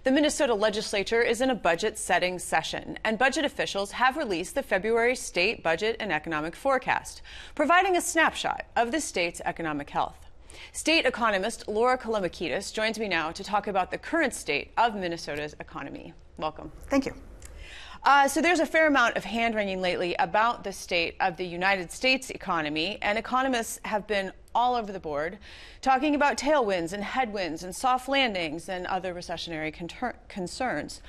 The Minnesota Legislature is in a budget-setting session, and budget officials have released the February state budget and economic forecast, providing a snapshot of the state's economic health. State Economist Kalambokidis joins me now to talk about the current state of Minnesota's economy. Welcome. Thank you. So there's a fair amount of hand-wringing lately about the state of the United States economy, and economists have been all over the board talking about tailwinds and headwinds and soft landings and other recessionary concerns.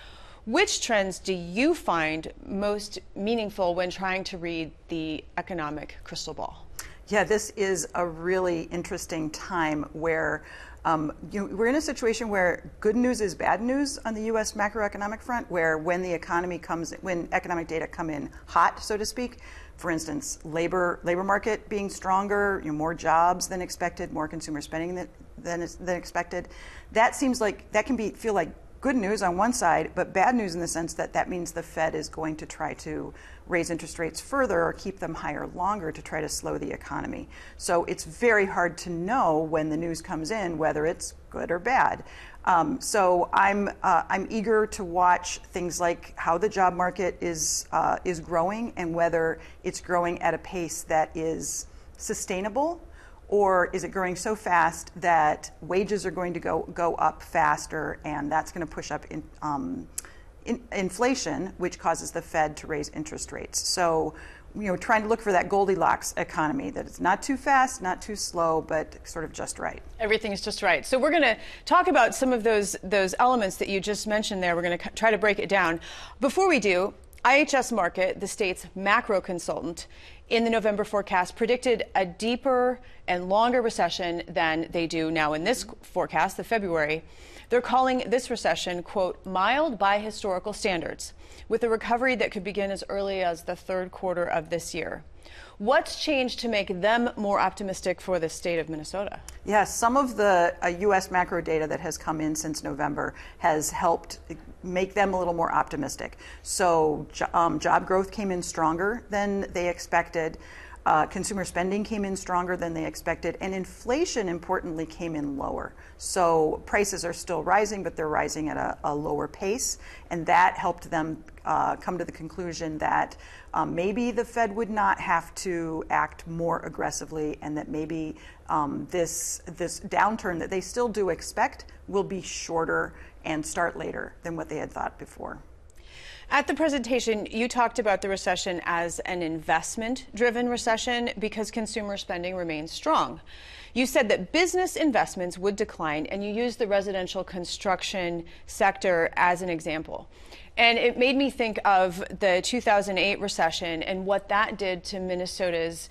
Which trends do you find most meaningful when trying to read the economic crystal ball? Yeah, this is a really interesting time where we're in a situation where good news is bad news on the U.S. macroeconomic front, where when economic data come in hot, so to speak, for instance, labor market being stronger, more jobs than expected, more consumer spending than expected, that seems like that can feel like good news on one side, but bad news in the sense that that means the Fed is going to try to raise interest rates further or keep them higher longer to try to slow the economy. So it's very hard to know when the news comes in whether it's good or bad. So I'm eager to watch things like how the job market is growing and whether it's growing at a pace that is sustainable, or is it growing so fast that wages are going to go up faster, and that's going to push up inflation, which causes the Fed to raise interest rates. So, trying to look for that Goldilocks economy, that it's not too fast, not too slow, but sort of just right. Everything is just right. So we're going to talk about some of those elements that you just mentioned there. We're going to try to break it down. Before we do, IHS Markit, the state's macro consultant, in the November forecast predicted a deeper and longer recession than they do now in this forecast, the February. They're calling this recession, quote, mild by historical standards, with a recovery that could begin as early as the third quarter of this year. What's changed to make them more optimistic for the state of Minnesota? Yes, some of the U.S. macro data that has come in since November has helped make them a little more optimistic. So job growth came in stronger than they expected. Consumer spending came in stronger than they expected, and inflation, importantly, came in lower. So prices are still rising, but they're rising at a lower pace, and that helped them come to the conclusion that maybe the Fed would not have to act more aggressively, and that maybe this downturn that they still do expect will be shorter and start later than what they had thought before. At the presentation, you talked about the recession as an investment-driven recession because consumer spending remains strong. You said that business investments would decline, and you used the residential construction sector as an example. And it made me think of the 2008 recession and what that did to Minnesota's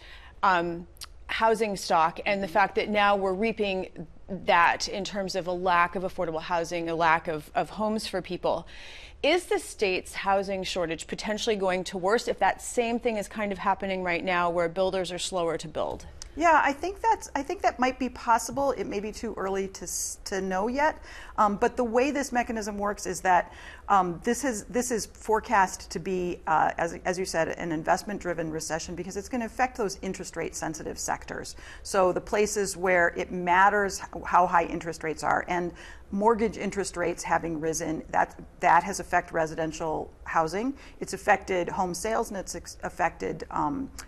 housing stock, and the fact that now we're reaping that in terms of a lack of affordable housing, a lack of homes for people. Is the state's housing shortage potentially going to worse if that same thing is kind of happening right now, where builders are slower to build? Yeah, I think that might be possible. It may be too early to know yet. But the way this mechanism works is that this is forecast to be, as you said, an investment-driven recession, because it's going to affect those interest rate-sensitive sectors. So the places where it matters how high interest rates are, and mortgage interest rates having risen, that has affected residential housing. It's affected home sales, and it's affected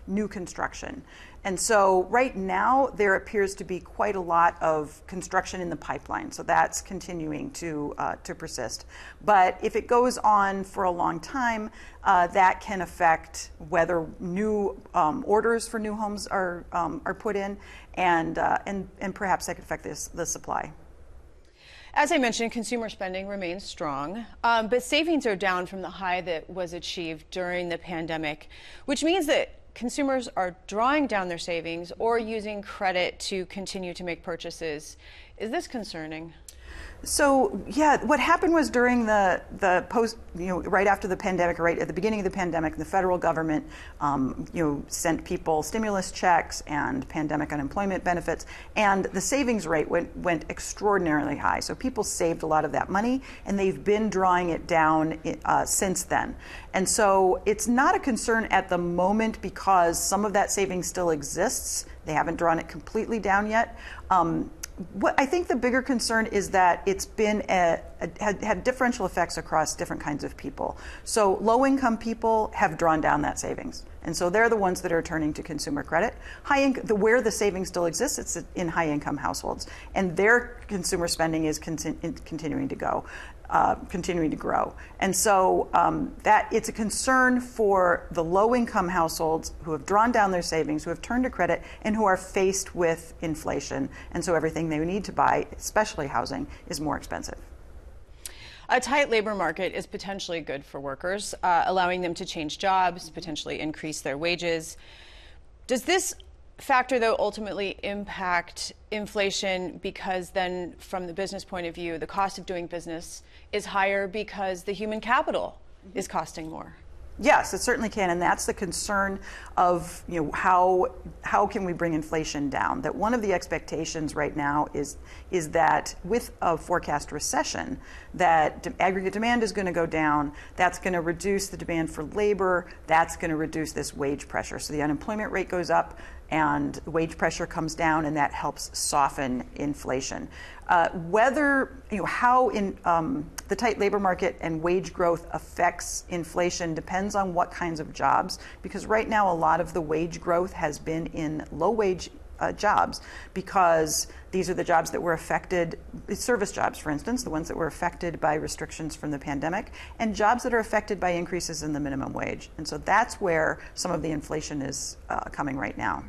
new construction. And so right now, there appears to be quite a lot of construction in the pipeline. So that's continuing to persist. But if it goes on for a long time, that can affect whether new orders for new homes are put in, and perhaps that could affect the supply. As I mentioned, consumer spending remains strong, but savings are down from the high that was achieved during the pandemic, which means that consumers are drawing down their savings or using credit to continue to make purchases. Is this concerning? So yeah, what happened was during the post, right after the pandemic, right at the beginning of the pandemic, the federal government, sent people stimulus checks and pandemic unemployment benefits, and the savings rate went extraordinarily high. So people saved a lot of that money, and they've been drawing it down since then. And so it's not a concern at the moment because some of that savings still exists. They haven't drawn it completely down yet. What I think the bigger concern is that it's been had differential effects across different kinds of people. So low-income people have drawn down that savings, and so they're the ones that are turning to consumer credit. Where the savings still exists, it's in high-income households, and their consumer spending is continuing to grow. And so that it's a concern for the low-income households who have drawn down their savings, who have turned to credit, and who are faced with inflation. And so everything they need to buy, especially housing, is more expensive. A tight labor market is potentially good for workers, allowing them to change jobs, potentially increase their wages. Does this factor, though, ultimately impact inflation, because then from the business point of view, the cost of doing business is higher because the human capital is costing more? Yes, it certainly can, and that's the concern of how can we bring inflation down. That one of the expectations right now is that with a forecast recession, that aggregate demand is going to go down. That's going to reduce the demand for labor. That's going to reduce this wage pressure. So the unemployment rate goes up, and wage pressure comes down, and that helps soften inflation. How the tight labor market and wage growth affects inflation depends on what kinds of jobs, because right now a lot of the wage growth has been in low-wage jobs, because these are the jobs that were affected, service jobs, for instance, the ones that were affected by restrictions from the pandemic, and jobs that are affected by increases in the minimum wage. And so that's where some of the inflation is coming right now.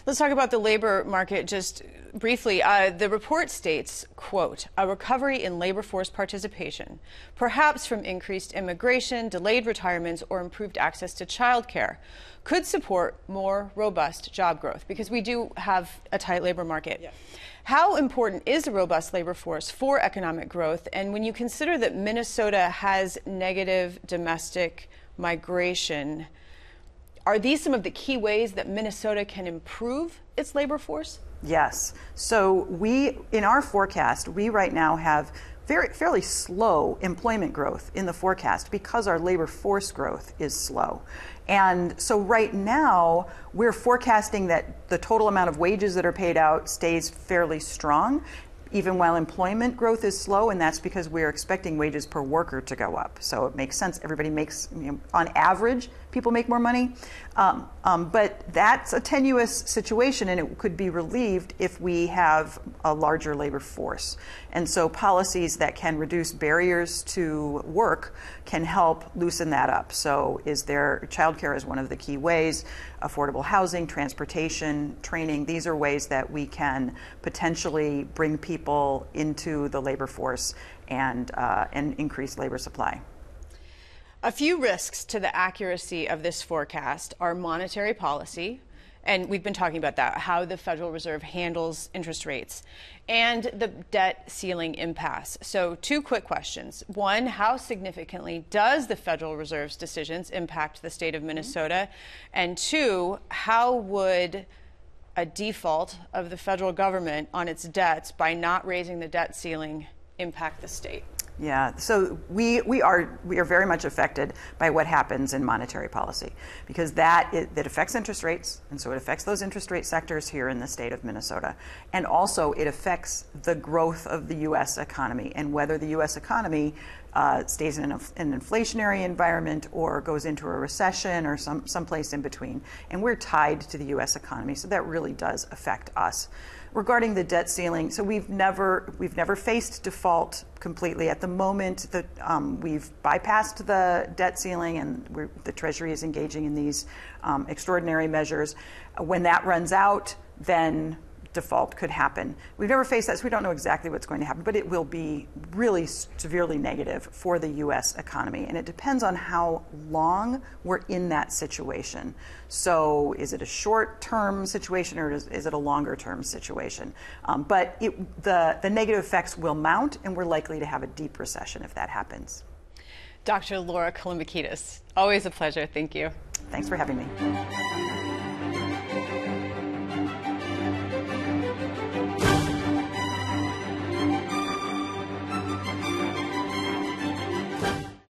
Let's talk about the labor market just briefly. The report states, quote, "A recovery in labor force participation, perhaps from increased immigration, delayed retirements, or improved access to childcare, could support more robust job growth," because we do have a tight labor market. Yeah. How important is a robust labor force for economic growth? And when you consider that Minnesota has negative domestic migration, are these some of the key ways that Minnesota can improve its labor force? Yes. So in our forecast, we right now have fairly slow employment growth in the forecast because our labor force growth is slow. And so right now, we're forecasting that the total amount of wages that are paid out stays fairly strong, even while employment growth is slow, and that's because we're expecting wages per worker to go up. So it makes sense. Everybody makes, on average, people make more money. But that's a tenuous situation, and it could be relieved if we have a larger labor force. And so policies that can reduce barriers to work can help loosen that up. So childcare is one of the key ways, affordable housing, transportation, training. These are ways that we can potentially bring people into the labor force and increase labor supply. A few risks to the accuracy of this forecast are monetary policy, and we've been talking about that, how the Federal Reserve handles interest rates, and the debt ceiling impasse. So 2 quick questions. 1, how significantly does the Federal Reserve's decisions impact the state of Minnesota? And 2, how would a default of the federal government on its debts by not raising the debt ceiling impact the state? Yeah, so we are very much affected by what happens in monetary policy, because that affects interest rates, and so it affects those interest rate sectors here in the state of Minnesota, and also it affects the growth of the U.S. economy and whether the U.S. economy stays in an inflationary environment or goes into a recession or someplace in between. And we're tied to the U.S. economy, so that really does affect us. Regarding the debt ceiling, so we've never faced default completely. At the moment, we've bypassed the debt ceiling, and the Treasury is engaging in these extraordinary measures. When that runs out, then default could happen. We've never faced that, so we don't know exactly what's going to happen, but it will be really severely negative for the U.S. economy, and it depends on how long we're in that situation. So is it a short-term situation, or is it a longer-term situation? But the negative effects will mount, and we're likely to have a deep recession if that happens. Dr. Loehrke, Kalambokidis, always a pleasure. Thank you. Thanks for having me.